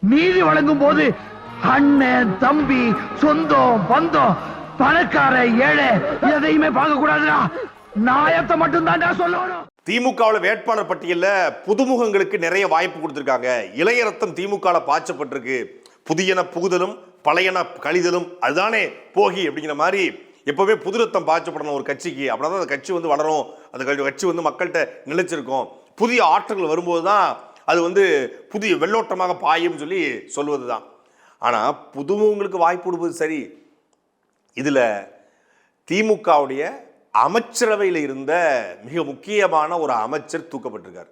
நீதி வழங்கும் போது அண்ணன் தம்பி சொந்தம் பந்தம் பணக்கார ஏழை எதையுமே பார்க்க கூடாதுடா. நாயத்தை மட்டும் தான் சொல்லணும். திமுகவில் வேட்பாளர் பட்டியல்ல புதுமுகங்களுக்கு நிறைய வாய்ப்பு கொடுத்திருக்காங்க. இளைய ரத்தம் திமுகவில் பாய்ச்சப்பட்டிருக்கு. புதியன புகுதலும் பழையன கழிதலும் அதுதானே போகி அப்படிங்கிற மாதிரி எப்பவுமே புது ரத்தம் பாய்ச்சப்படணும் ஒரு கட்சிக்கு. அப்படின்னா அந்த கட்சி வந்து வளரும், அந்த கட்சி வந்து மக்கள்கிட்ட நிலைச்சிருக்கும். புதிய ஆற்றல்கள் வரும்போது தான் அது புதிய வெள்ளோட்டமாக பாயும் சொல்லி சொல்வது தான். ஆனால் புதுமுகங்களுக்கு வாய்ப்பு கொடுப்பது சரி. இதில் திமுகவுடைய அமைச்சரவையில் இருந்த மிக முக்கியமான ஒரு அமைச்சர் தூக்கப்பட்டிருக்கார்.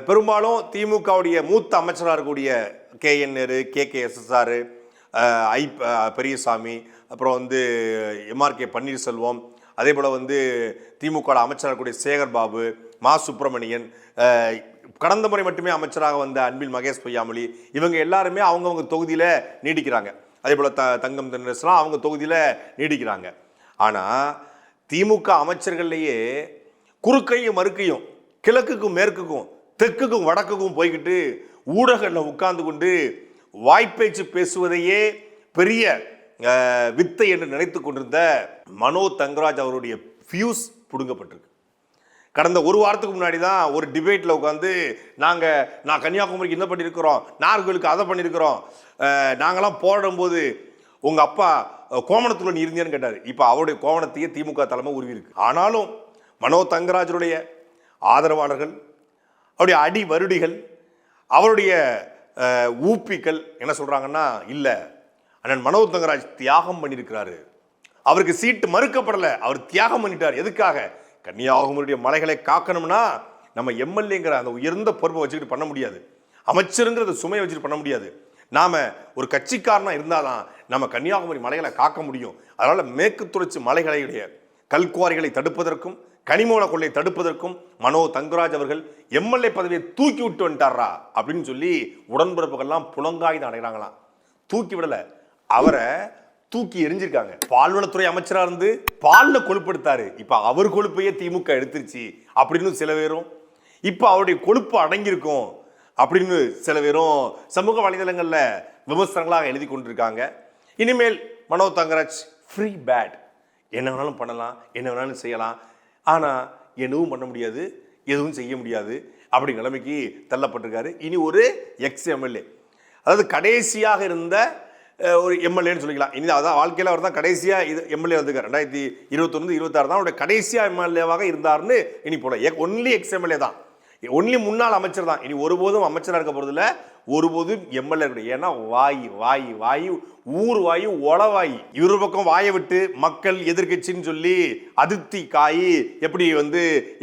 பெரும்பாலும் திமுகவுடைய மூத்த அமைச்சராக இருக்கக்கூடிய KN நேரு, KKSSR, பெரியசாமி, அப்புறம் MRK பன்னீர்செல்வம், அதே போல் திமுக அமைச்சராக இருக்கக்கூடிய சேகர் பாபு, மா சுப்பிரமணியன், கடந்த முறை மட்டுமே அமைச்சராக வந்த அன்பில் மகேஷ் பொய்யாமொழி, இவங்க எல்லாருமே அவங்கவுங்க தொகுதியில் நீடிக்கிறாங்க. அதே போல் தங்கம் தென்னரசுலாம் அவங்க தொகுதியில் நீடிக்கிறாங்க. ஆனால் திமுக அமைச்சர்கள்லேயே குறுக்கையும் மறுக்கையும், கிழக்குக்கும் மேற்குக்கும் தெற்குக்கும் வடக்குக்கும் போய்கிட்டு ஊடகங்களில் உட்கார்ந்து கொண்டு வாய்ப்பேச்சு பேசுவதையே பெரிய வித்தை என்று நினைத்து கொண்டிருந்த மனோ தங்கராஜ் அவருடைய ஃபியூஸ் பிடுங்கப்பட்டிருக்கு. கடந்த ஒரு வாரத்துக்கு முன்னாடி தான் ஒரு டிபேட்டில் உட்காந்து நான் கன்னியாகுமரிக்கு என்ன பண்ணியிருக்கிறோம், நாகர்கோவிலுக்கு அதை பண்ணியிருக்கிறோம், நாங்களாம் போடும்போது உங்கள் அப்பா கோவணத்தில் நீ இருந்தேன்னு கேட்டார். இப்போ அவருடைய கோவணத்தையே திமுக தலைமை உருவிருக்கு. ஆனாலும் மனோ தங்கராஜருடைய ஆதரவாளர்கள், அவருடைய அடி வருடிகள், அவருடைய ஊப்பிகள் என்ன சொல்கிறாங்கன்னா, இல்லை அண்ணன் மனோ தங்கராஜ் தியாகம் பண்ணியிருக்கிறாரு, அவருக்கு சீட்டு மறுக்கப்படலை, அவர் தியாகம் பண்ணிட்டார். எதுக்காக? கன்னியாகுமரியுடைய மலைகளை காக்கணும்னா நம்ம MLAங்கிற அந்த உயர்ந்த பொறுப்பை வச்சுக்கிட்டு பண்ண முடியாது, அமைச்சருங்கிறத சுமையை வச்சுட்டு பண்ண முடியாது. நாம் ஒரு கட்சிக்காரனாக இருந்தால் தான் நம்ம கன்னியாகுமரி மலைகளை காக்க முடியும். அதனால் மேற்கு தொடர்ச்சி மலைகளுடைய கல்குவாரிகளை தடுப்பதற்கும் கனிமூல கொள்ளை தடுப்பதற்கும் மனோ தங்கராஜ் அவர்கள் MLA பதவியை தூக்கி விட்டு வந்துட்டாரா அப்படின்னு சொல்லி உடன்பிறப்புகள்லாம் புலங்காய்ந்து அடைகிறாங்களாம். தூக்கி விடலை, அவரை தூக்கி எரிஞ்சிருக்காங்க. பால்வளத்துறை அமைச்சராக இருந்து பாலில் கொழுப்படுத்தாரு, இப்போ அவர் கொழுப்பையே திமுக எடுத்துருச்சு அப்படின்னு சில பேரும், இப்போ அவருடைய கொழுப்பு அடங்கியிருக்கும் அப்படின்னு சில பேரும் சமூக வலைதளங்களில் விமர்சனங்களாக எழுதி கொண்டிருக்காங்க. இனிமேல் மனோ தங்கராஜ் ஃப்ரீ பேட், என்ன வேணாலும் பண்ணலாம், என்ன வேணாலும் செய்யலாம், ஆனால் எதுவும் பண்ண முடியாது, எதுவும் செய்ய முடியாது அப்படி நிலைமைக்கு தள்ளப்பட்டிருக்காரு. இனி ஒரு ex-MLA, அதாவது கடைசியாக இருந்த ஒரு MLAன்னு சொல்லிக்கலாம். இனி அதான் வாழ்க்கையில் அவர் தான் கடைசியாக MLA வந்திருக்கார். 2021-26 தான் அவருடைய கடைசியாக MLAவாக இருந்தார்னு இனி போல. ஒன்லி ex-MLA தான், ஒன்லி முன்னாள் அமைச்சர் தான். இனி ஒருபோதும் அமைச்சராக இருக்க போறதில்ல, ஒருபோதும் MLA கிடையாது. ஏன்னா வாய் வாய் வாய் ஊர் வாயு ஒளவாயி. இவரு பக்கம் வாயை விட்டு மக்கள் எதிர்கட்சின்னு சொல்லி அதிருப்தி காயி எப்படி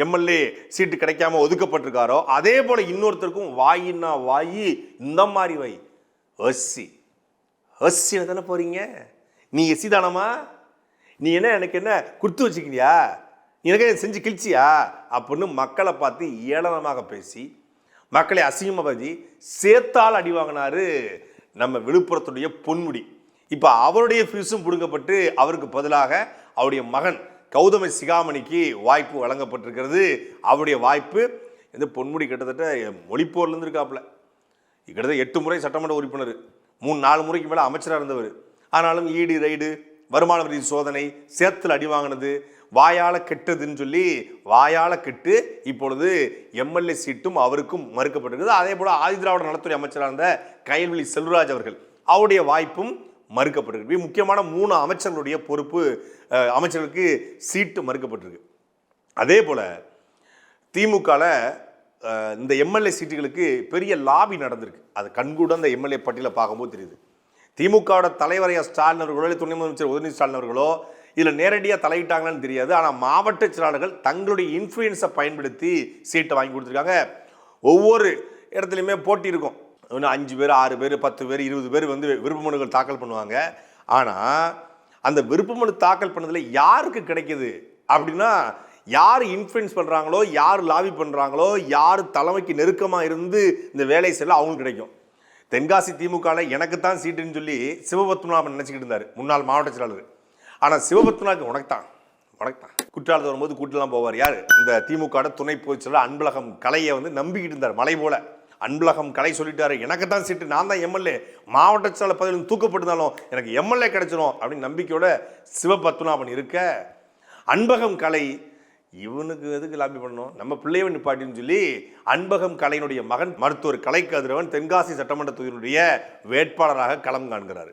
MLA சீட்டு கிடைக்காம ஒதுக்கப்பட்டிருக்காரோ, அதே போல இன்னொருத்தருக்கும் வாயின்னா வாயி இந்த மாதிரி வாய். ஹஸ்ஸின தானே போறீங்க, நீ எஸ்சி தானமா, நீ என்ன எனக்கு என்ன குடுத்து வச்சுக்கிறியா, எனக்கு செஞ்சு கிழிச்சியா அப்படின்னு மக்களை பார்த்து ஏளனமாக பேசி மக்களை அசிங்கமாக பேசி சேத்தால் அடி வாங்கினாரு நம்ம விழுப்புரத்துடைய பொன்முடி. இப்போ அவருடைய ஃபீஸும் பிடுங்கப்பட்டு அவருக்கு பதிலாக அவருடைய மகன் கௌதம சிகாமணிக்கு வாய்ப்பு வழங்கப்பட்டிருக்கிறது. அவருடைய வாய்ப்பு பொன்முடி கிட்டத்தட்ட மொழிப்போர்லேருந்து இருக்காப்புல. கிட்டத்தட்ட 8 முறை சட்டமன்ற உறுப்பினர், 3-4 முறைக்கு மேலே அமைச்சராக இருந்தவர். ஆனாலும் ஈடு ரைடு, வருமான வரி சோதனை, சேத்துல அடி வாங்கினது, வாயால கெட்டதுன்னு சொல்லி வாயால கெட்டு இப்பொழுது MLA சீட்டும் அவருக்கும் மறுக்கப்பட்டிருக்கிறது. அதே போல ஆதிதிராவிட நலத்துறை அமைச்சராக இருந்த கயல்விழி செல்வராஜ் அவர்கள், அவருடைய வாய்ப்பும் மறுக்கப்பட்டிருக்கு. முக்கியமான 3 அமைச்சர்களுடைய பொறுப்பு அமைச்சர்களுக்கு சீட்டு மறுக்கப்பட்டிருக்கு. அதே போல திமுகவில் இந்த MLA சீட்டுகளுக்கு பெரிய லாபி நடந்திருக்கு. அது கண்கூட அந்த MLA பட்டியலை பார்க்கும்போது தெரியுது. திமுகவோட தலைவரையா ஸ்டாலின் அவர்களோ, துணை முதலமைச்சர் உதயநிதி ஸ்டாலின் அவர்களோ இதில் நேரடியாக தலையிட்டாங்கன்னு தெரியாது. ஆனால் மாவட்ட செயலாளர்கள் தங்களுடைய இன்ஃப்ளூயன்ஸை பயன்படுத்தி சீட்டை வாங்கி கொடுத்துருக்காங்க. ஒவ்வொரு இடத்துலையுமே போட்டி இருக்கும். இன்னும் 5 பேர் 6 பேர் 10 பேர் 20 பேர் விருப்ப மனுக்கள் தாக்கல் பண்ணுவாங்க. ஆனால் அந்த விருப்ப மனு தாக்கல் பண்ணதில் யாருக்கு கிடைக்கிது அப்படின்னா, யார் இன்ஃப்ளூயன்ஸ் பண்ணுறாங்களோ, யார் லாபி பண்ணுறாங்களோ, யார் தலைமைக்கு நெருக்கமாக இருந்து இந்த வேலை செய்யலாம் அவங்களுக்கு கிடைக்கும். தென்காசி திமுகவில் எனக்குத்தான் சீட்டுன்னு சொல்லி சிவபத்மநாபன் நினச்சிக்கிட்டு இருந்தார், முன்னாள் மாவட்ட செயலாளர். ஆனால் சிவபத்மநாபன் உனக்கு தான் குற்றாலத்தில் வரும்போது கூட்டெல்லாம் போவார். யார்? இந்த திமுக துணை பொதுச் செயலாளர் அன்பழகம் கலையை நம்பிக்கிட்டு இருந்தார் மலை போல. அன்பழகம் கலை சொல்லிட்டாரு, எனக்கு தான் சீட்டு, நான் தான் எம்எல்ஏ, மாவட்ட செயலாளர் பதவியில் தூக்கப்பட்டிருந்தாலும் எனக்கு எம்எல்ஏ கிடைச்சிடும் அப்படின்னு நம்பிக்கையோட சிவபத்மநாபன் இருக்க, அன்பகம் கலை இவனுக்கு எதுக்கு லாபி பண்ணணும், நம்ம பிள்ளைய நிப்பாட்டின்னு சொல்லி அன்பகம் கலையினுடைய மகன் மருத்துவர் கலை கதிரவன் தென்காசி சட்டமன்ற தொகுதியினுடைய வேட்பாளராக களம் காண்கிறார்.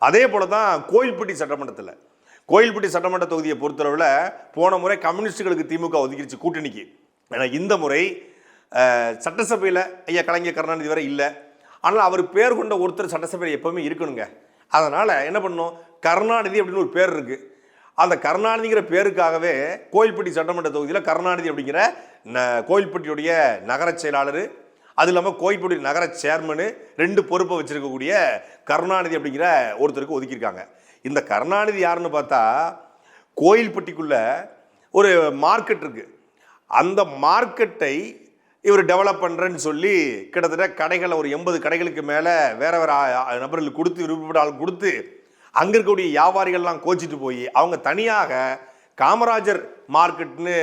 அதே போல தான் கோயில்பட்டி சட்டமன்ற தொகுதியை பொறுத்தளவில் போன முறை கம்யூனிஸ்டுகளுக்கு திமுக ஒதுக்கிடுச்சு கூட்டணிக்கு. ஏன்னா இந்த முறை சட்டசபையில் ஐயா கலைஞர் கருணாநிதி வரை இல்லை, ஆனால் அவர் பேர் கொண்ட ஒருத்தர் சட்டசபையில் எப்பவுமே இருக்கணுங்க. அதனால் என்ன பண்ணணும், கருணாநிதி அப்படின்னு ஒரு பேர் இருக்குது. அந்த கருணாநிதிங்கிற பேருக்காகவே கோயில்பட்டி சட்டமன்ற தொகுதியில் கருணாநிதி அப்படிங்கிற கோயில்பட்டியுடைய நகர செயலாளர், அது இல்லாமல் கோயில்பட்டி நகர சேர்மனு 2 பொறுப்பை வச்சிருக்கக்கூடிய கருணாநிதி அப்படிங்கிற ஒருத்தருக்கு ஒதுக்கியிருக்காங்க. இந்த கருணாநிதி யாருன்னு பார்த்தா, கோயில்பட்டிக்குள்ள ஒரு மார்க்கெட் இருக்கு, அந்த மார்க்கெட்டை இவர் டெவலப் பண்ணுறேன்னு சொல்லி கிட்டத்தட்ட கடைகளை ஒரு 80 கடைகளுக்கு மேலே வேற நபர்களுக்கு கொடுத்து, விருப்பப்பட்ட ஆள் கொடுத்து, அங்கே இருக்கக்கூடிய வியாபாரிகள்லாம் கோச்சிட்டு போய் அவங்க தனியாக காமராஜர் மார்க்கெட்னு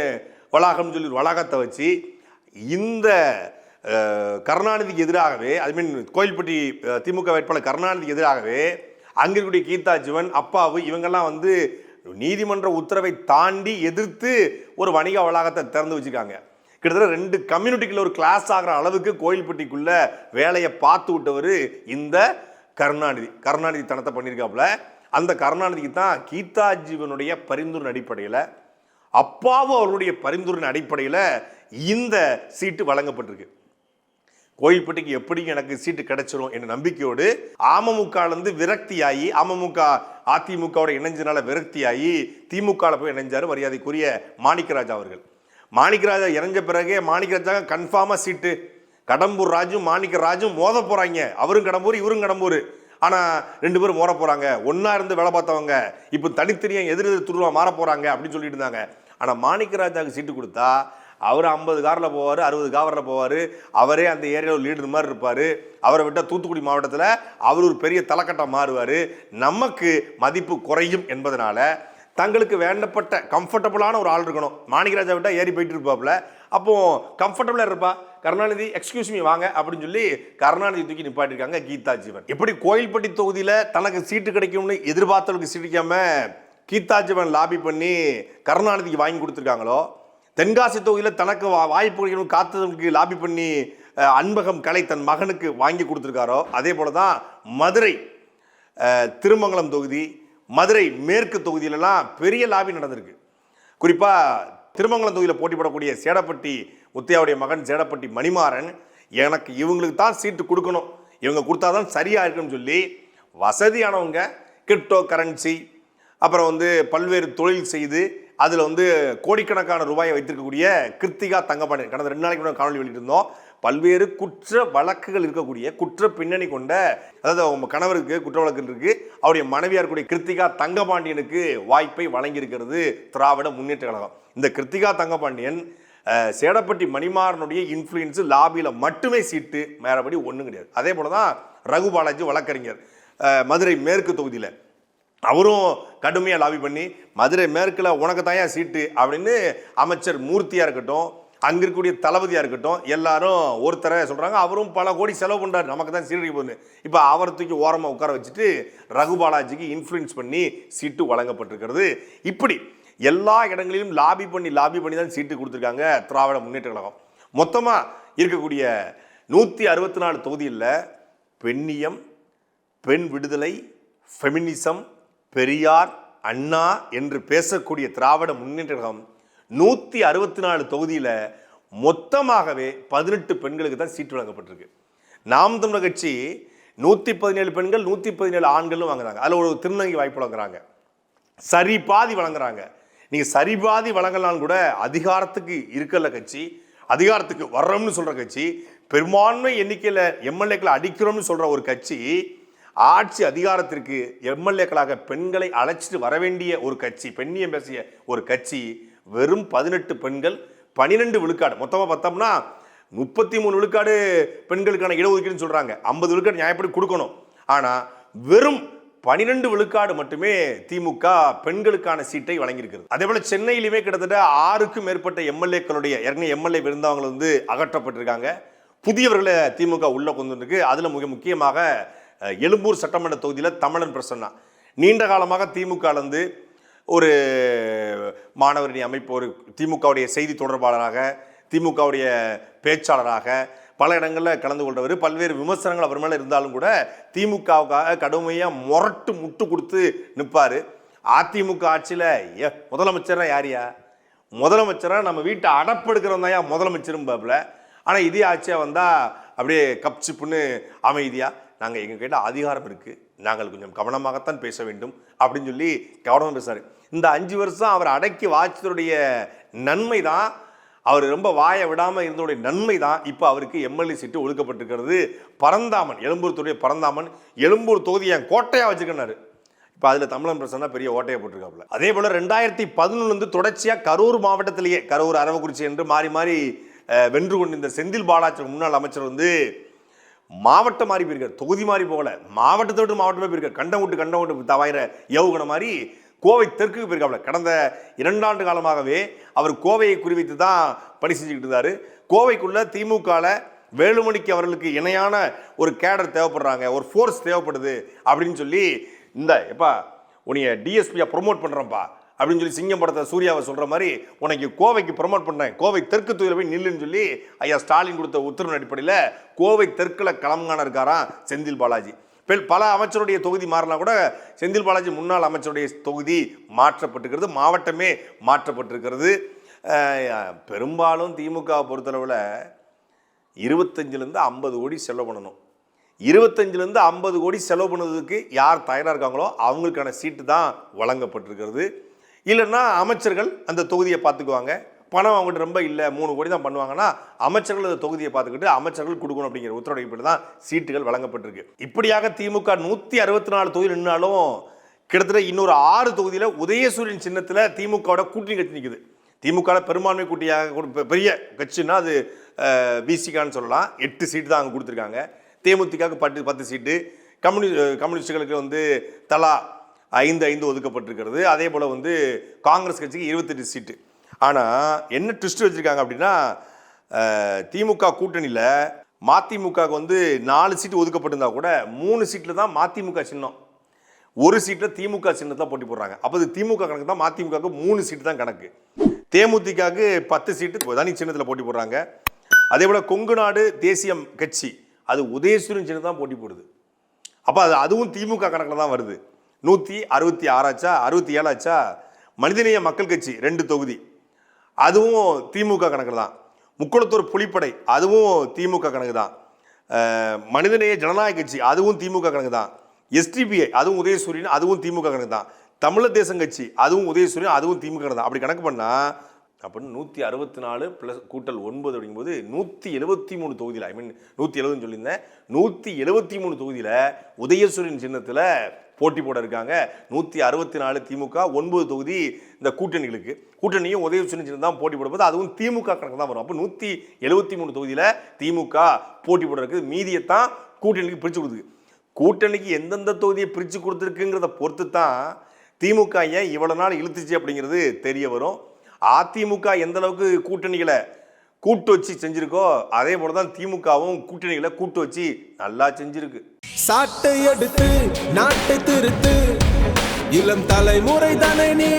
வளாகம்னு சொல்லி வளாகத்தை வச்சு இந்த கருணாநிதிக்கு எதிராகவே, ஐ மீன் கோயில்பட்டி திமுக வேட்பாளர் கருணாநிதிக்கு எதிராகவே அங்கே இருக்கக்கூடிய கீதா ஜீவன், அப்பாவு இவங்கெல்லாம் வந்து நீதிமன்ற உத்தரவை தாண்டி எதிர்த்து ஒரு வணிக வளாகத்தை திறந்து வச்சுருக்காங்க. கிட்டத்தட்ட 2 கம்யூனிட்டிக்குள்ள ஒரு கிளாஸ் ஆகிற அளவுக்கு கோயில்பட்டிக்குள்ள வேலையை பார்த்து விட்டவர் இந்த கருணாநிதி தனத்தை பண்ணியிருக்காப்புல. அந்த கருணாநிதிக்கு தான் கீதா ஜீவனுடைய பரிந்துரை அடிப்படையில், அப்பாவும் அவருடைய பரிந்துரை அடிப்படையில் இந்த சீட்டு வழங்கப்பட்டிருக்கு. கோயில்பட்டிக்கு எப்படி எனக்கு சீட்டு கிடைச்சிரும் என்ற நம்பிக்கையோடு அமமுகலேருந்து விரக்தியாகி, அமமுக அதிமுகவோட இணைஞ்சனால விரக்தியாகி திமுகவில் போய் இணைஞ்சார் மரியாதைக்குரிய மாணிக்கராஜா அவர்கள். மாணிக்கராஜா இறஞ்ச பிறகு மாணிக்கராஜா கன்ஃபார்மாக சீட்டு, கடம்பூர் ராஜும் மாணிக்கராஜும் மோத போகிறாங்க, அவரும் கடம்பூர் இவரும் கடம்பூர், ஆனால் 2 பேரும் மோத போகிறாங்க, ஒன்றா இருந்து வேலை பார்த்தவங்க இப்போ தனித்தனியாக எதிர் துருவா மாற போகிறாங்க அப்படின்னு சொல்லிட்டு இருந்தாங்க. ஆனால் மாணிக்கராஜாவுக்கு சீட்டு கொடுத்தா அவர் 50 காரில் போவார், 60 காரில் போவார், அவரே அந்த ஏரியாவில் லீடர் மாதிரி இருப்பார், அவரை விட்டால் தூத்துக்குடி மாவட்டத்தில் அவர் ஒரு பெரிய தலைக்கட்டம் மாறுவார், நமக்கு மதிப்பு குறையும் என்பதனால தங்களுக்கு வேண்டப்பட்ட கம்ஃபர்டபுளான ஒரு ஆள் இருக்கணும். மாணிக்கராஜா விட்டால் ஏறி போயிட்டு இருப்பாப்புல, அப்போ கம்ஃபர்டபுளாக இருப்பா கருணாநிதி, எக்ஸ்கியூஸ் மீ வாங்க அப்படின்னு சொல்லி கருணாநிதி தூக்கி நிப்பாட்டிருக்காங்க கீதா ஜீவன். எப்படி கோயில்பட்டி தொகுதியில் தனக்கு சீட்டு கிடைக்கும்னு எதிர்பார்த்தவங்களுக்கு சீட்டிக்காம கீதா ஜீவன் லாபி பண்ணி கருணாநிதிக்கு வாங்கி கொடுத்துருக்காங்களோ, தென்காசி தொகுதியில் தனக்கு வாய்ப்பு கிடைக்கணும் காத்தவங்களுக்கு லாபி பண்ணி அன்பகம் கலை தன் மகனுக்கு வாங்கி கொடுத்துருக்காரோ, அதே போல தான் மதுரை திருமங்கலம் தொகுதி, மதுரை மேற்கு தொகுதியிலலாம் பெரிய லாபி நடந்திருக்கு. குறிப்பாக திருமங்கலம் தொகுதியில் போட்டி போடக்கூடிய சேடப்பட்டி முத்தையாவுடைய மகன் சேடப்பட்டி மணிமாறன், எனக்கு இவங்களுக்கு தான் சீட்டு கொடுக்கணும், இவங்க கொடுத்தாதான் சரியாக இருக்குன்னு சொல்லி வசதியானவங்க கிரிப்டோ கரன்சி, அப்புறம் வந்து பல்வேறு தொழில் செய்து அதில் வந்து கோடிக்கணக்கான ரூபாயை வைத்திருக்கக்கூடிய கிருத்திகா தங்கபாண்டியன், கடந்த 2 நாளைக்கு முன்னாடி காணொலி வெளியிட்டிருந்தோம். பல்வேறு குற்ற வழக்குகள் இருக்கக்கூடிய, குற்ற பின்னணி கொண்ட, அதாவது அவங்க கணவருக்கு குற்ற வழக்கு இருக்கு, அவருடைய மனைவியார் கூடிய கிருத்திகா தங்கபாண்டியனுக்கு வாய்ப்பை வழங்கியிருக்கிறது திராவிட முன்னேற்ற கழகம். இந்த கிருத்திகா தங்கபாண்டியன் சேடப்பட்டி மணிமாறனுடைய இன்ஃப்ளூயன்ஸு லாபியில் மட்டுமே சீட்டு, மேறபடி ஒன்றும் கிடையாது. அதே போல தான் ரகுபாலாஜி வழக்கறிஞர் மதுரை மேற்கு தொகுதியில், அவரும் கடுமையாக லாபி பண்ணி மதுரை மேற்கில் உனக்கு தாயா சீட்டு அப்படின்னு அமைச்சர் மூர்த்தியாக இருக்கட்டும், அங்கே இருக்கக்கூடிய தளபதியாக இருக்கட்டும், எல்லாரும் ஒருத்தரை சொல்கிறாங்க, அவரும் பல கோடி செலவு பண்ணுறாரு, நமக்கு தான் சீட்டு போகுது. இப்போ அவரை தூக்கி ஓரமாக உட்கார வச்சுட்டு ரகுபாலாஜிக்கு இன்ஃப்ளூயன்ஸ் பண்ணி சீட்டு வழங்கப்பட்டிருக்கிறது. இப்படி எல்லா இடங்களிலும் லாபி பண்ணி தான் சீட்டு கொடுத்துருக்காங்க திராவிட முன்னேற்ற கழகம். மொத்தமாக இருக்கக்கூடிய 164 தொகுதியில் பெண்ணியம், பெண் விடுதலை, ஃபெமினிசம், பெரியார், அண்ணா என்று பேசக்கூடிய திராவிட முன்னேற்ற கழகம் 164 தொகுதியில் மொத்தமாகவே 18 பெண்களுக்கு தான் சீட்டு வழங்கப்பட்டிருக்கு. நாம் தமிழர் கட்சி 117 பெண்கள் 117 ஆண்களும் வாங்குறாங்க, அதில் ஒரு திருநங்கை வாய்ப்பு வழங்குறாங்க, சரி பாதி வழங்குறாங்க. நீங்கள் சரி பாதி வழங்கலாம் கூட அதிகாரத்துக்கு இருக்கல கட்சி, அதிகாரத்துக்கு வர்றோம்னு சொல்கிற கட்சி, பெரும்பான்மை எண்ணிக்கையில் எம்எல்ஏக்களை அடிக்கிறோம்னு சொல்கிற ஒரு கட்சி, ஆட்சி அதிகாரத்திற்கு எம்எல்ஏக்களாக பெண்களை அழைச்சிட்டு வர வேண்டிய ஒரு கட்சி, பெண்ணியம் பேசிய ஒரு கட்சி, வெறும் 18 பெண்கள் 12 விழுக்காடு, மொத்தமாக பார்த்தோம்னா 33 விழுக்காடு பெண்களுக்கான இடஒதுக்கீடுன்னு சொல்கிறாங்க. 50 விழுக்காடு நியாயப்படி கொடுக்கணும், ஆனால் வெறும் 12 விழுக்காடு மட்டுமே திமுக பெண்களுக்கான சீட்டை வழங்கியிருக்கிறது. அதே போல சென்னையிலுமே கிட்டத்தட்ட 6க்கும் மேற்பட்ட எம்எல்ஏக்களுடைய ஏற்கனவே எம்எல்ஏ இருந்தவங்க வந்து அகற்றப்பட்டிருக்காங்க. புதியவர்களை திமுக உள்ள கொண்டு இருக்கு. அதுல மிக முக்கியமாக எழும்பூர் சட்டமன்ற தொகுதியில் தமிழன் பிரசன்னா நீண்ட காலமாக திமுக இருந்து ஒரு மாணவரணி அமைப்பு, ஒரு திமுகவுடைய செய்தி தொடர்பாளராக, திமுகவுடைய பேச்சாளராக பல இடங்களில் கலந்து கொண்டவர். பல்வேறு விமர்சனங்கள் அவர் மேலே இருந்தாலும் கூட திமுகவுக்காக கடுமையாக முட்டு கொடுத்து நிற்பார். அதிமுக ஆட்சியில் முதலமைச்சராக யாரியா? முதலமைச்சராக நம்ம வீட்டை அடப்பெடுக்கிறவன் தான் முதலமைச்சரும் பாப்பில். ஆனால் இதே ஆட்சியாக வந்தால் அப்படியே கப்சிப்புன்னு அமைதியாக நாங்கள் எங்கள் கிட்ட அதிகாரம் இருக்குது, நாங்கள் கொஞ்சம் கவனமாகத்தான் பேச வேண்டும் அப்படின்னு சொல்லி கவனமாக பேசுகிறார். இந்த 5 வருஷம் அவர் அடக்கி வாய்ச்சதுடைய நன்மை தான், அவர் ரொம்ப வாயை விடாமல் இருந்தோடைய நன்மை தான் இப்போ அவருக்கு எம்எல்ஏ சீட்டு ஒதுக்கப்பட்டிருக்கிறது. பரந்தாமன், எழும்பூர் தொகுதியை பரந்தாமன் எழும்பூர் தொகுதியை என் கோட்டையாக வச்சுக்கினாரு. இப்போ அதில் தமிழன் பிரசன்னா பெரிய ஓட்டையை போட்டிருக்காப்புல. அதே போல் 2011 தொடர்ச்சியாக கரூர் மாவட்டத்திலேயே, கரூர், அரவக்குறிச்சி என்று மாறி மாறி வென்று கொண்டிருந்த செந்தில் பாலாஜி முன்னாள் அமைச்சர் மாவட்டம் மாறி போயிருக்கார், தொகுதி மாறி போகல, மாவட்டத்தை விட்டு மாவட்டமே போயிருக்கார். கண்டம் விட்டு தவாயிர ஏவுகணை மாதிரி கோவை தெற்குக்கு போயிருக்காப்புல. கடந்த 2 ஆண்டு காலமாகவே அவர் கோவையை குறிவைத்து தான் பணி செஞ்சுக்கிட்டு இருந்தார். கோவைக்குள்ள திமுகவில் வேலுமணிக்கு அவர்களுக்கு இணையான ஒரு கேடர் தேவைப்படுறாங்க, ஒரு ஃபோர்ஸ் தேவைப்படுது அப்படின்னு சொல்லி இந்த எப்பா உன்னைய டிஎஸ்பியா ப்ரொமோட் பண்ணுறேன்ப்பா அப்படின்னு சொல்லி சிங்கம் படத்தை சூர்யாவை சொல்கிற மாதிரி உனக்கு கோவைக்கு ப்ரொமோட் பண்ணுறேன், கோவை தெற்கு தொகுதியில் போய் நில்லுன்னு சொல்லி ஐயா ஸ்டாலின் கொடுத்த உத்தரவின் அடிப்படையில் கோவை தெற்கில் களம்காண இருக்காராம் செந்தில் பாலாஜி. பல அமைச்சருடைய தொகுதி மாறினா கூட செந்தில் பாலாஜி முன்னாள் அமைச்சருடைய தொகுதி மாற்றப்பட்டிருக்கிறது, மாவட்டமே மாற்றப்பட்டிருக்கிறது. பெரும்பாலும் திமுக பொறுத்தளவில் 25லேருந்து 50 கோடி செலவு பண்ணணும். 25லேருந்து 50 கோடி செலவு பண்ணதுக்கு யார் தயாராக இருக்காங்களோ அவங்களுக்கான சீட்டு தான் வழங்கப்பட்டிருக்கிறது. இல்லைன்னா அமைச்சர்கள் அந்த தொகுதியை பார்த்துக்குவாங்க. பணம் அவங்ககிட்ட ரொம்ப இல்லை, 3 கோடி தான் பண்ணுவாங்கன்னா அமைச்சர்கள் அந்த தொகுதியை பார்த்துக்கிட்டு அமைச்சர்கள் கொடுக்கணும் அப்படிங்கிற உத்தரவு தான் சீட்டுகள் வழங்கப்பட்டிருக்கு. இப்படியாக திமுக 164 தொகுதி நின்னாலும் கிட்டத்தட்ட இன்னொரு 6 தொகுதியில் உதயசூரியன் சின்னத்தில் திமுகவோட கூட்டணி கட்சி நிற்குது. திமுக பெரும்பான்மை கூட்டியாக பெரிய கட்சின்னா அது பிசிகான்னு சொல்லலாம். 8 சீட்டு தான் அங்கே கொடுத்துருக்காங்க. தேமுதிகவுக்கு 10 சீட்டு, கம்யூனிஸ்டுகளுக்கு தலா 5 ஒதுக்கப்பட்டிருக்கிறது. அதே போல் காங்கிரஸ் கட்சிக்கு 28 சீட்டு. ஆனால் என்ன ட்விஸ்ட் வச்சுருக்காங்க அப்படின்னா, திமுக கூட்டணியில் மதிமுகவுக்கு 4 சீட்டு ஒதுக்கப்பட்டிருந்தா கூட 3 சீட்டில் தான் மதிமுக சின்னம், 1 சீட்டில் திமுக சின்னத்தில் போட்டி போடுறாங்க. அப்போ அது திமுக கணக்கு தான், மதிமுகவுக்கு 3 சீட்டு தான் கணக்கு. தேமுதிகவுக்கு 10 சீட்டு தனி சின்னத்தில் போட்டி போடுறாங்க. அதே போல் கொங்கு நாடு தேசியம் கட்சி அது உதயசூரியன் சின்னம் தான் போட்டி போடுது. அப்போ அதுவும் திமுக கணக்கில் தான் வருது. 166 ஆச்சா, 67 ஆச்சா. மனிதநேய மக்கள் கட்சி 2 தொகுதி அதுவும் திமுக கணக்கு தான். முக்குளத்தூர் புலிப்படை அதுவும் திமுக கணக்கு தான். மனிதநேய ஜனநாயக கட்சி அதுவும் திமுக கணக்கு தான். எஸ்டிபிஐ அதுவும் உதயசூரியன் அதுவும் திமுக கணக்கு தான். தமிழர் தேசம் கட்சி அதுவும் உதயசூரியன் அதுவும் திமுக கணக்கு தான். அப்படி கணக்கு பண்ணால் அப்படின்னு 164 + கூட்டல் 9 அப்படிங்கும்போது 173 தொகுதியில், 170 சொல்லியிருந்தேன், 173 தொகுதியில் உதயசூரியன் சின்னத்தில் போட்டி போட இருக்காங்க. 164 திமுக, 9 தொகுதி இந்த கூட்டணிகளுக்கு. கூட்டணியும் உதயசூரியன் சின்னம் தான் போட்டி போடும்போது அதுவும் திமுக கணக்கு தான் வரும். அப்போ 173 தொகுதியில் திமுக போட்டி போட இருக்குது. மீதியைத்தான் கூட்டணிக்கு பிரித்து கொடுத்துருக்கு. கூட்டணிக்கு எந்தெந்த தொகுதியை பிரித்து கொடுத்துருக்குங்கிறத பொறுத்து தான் திமுக ஏன் இவ்வளோ நாள் இழுத்துச்சு அப்படிங்கிறது தெரிய வரும். அதிமுக எந்த அளவுக்கு கூட்டணிகளை கூட்டு வச்சு செஞ்சிருக்கோ அதே போல தான் திமுகவும் கூட்டணிகளை கூட்டு வச்சு நல்லா செஞ்சிருக்கு. சாட்டை எடுத்து நாட்டை திருத்து, இளம் தலைமுறை தானே நீ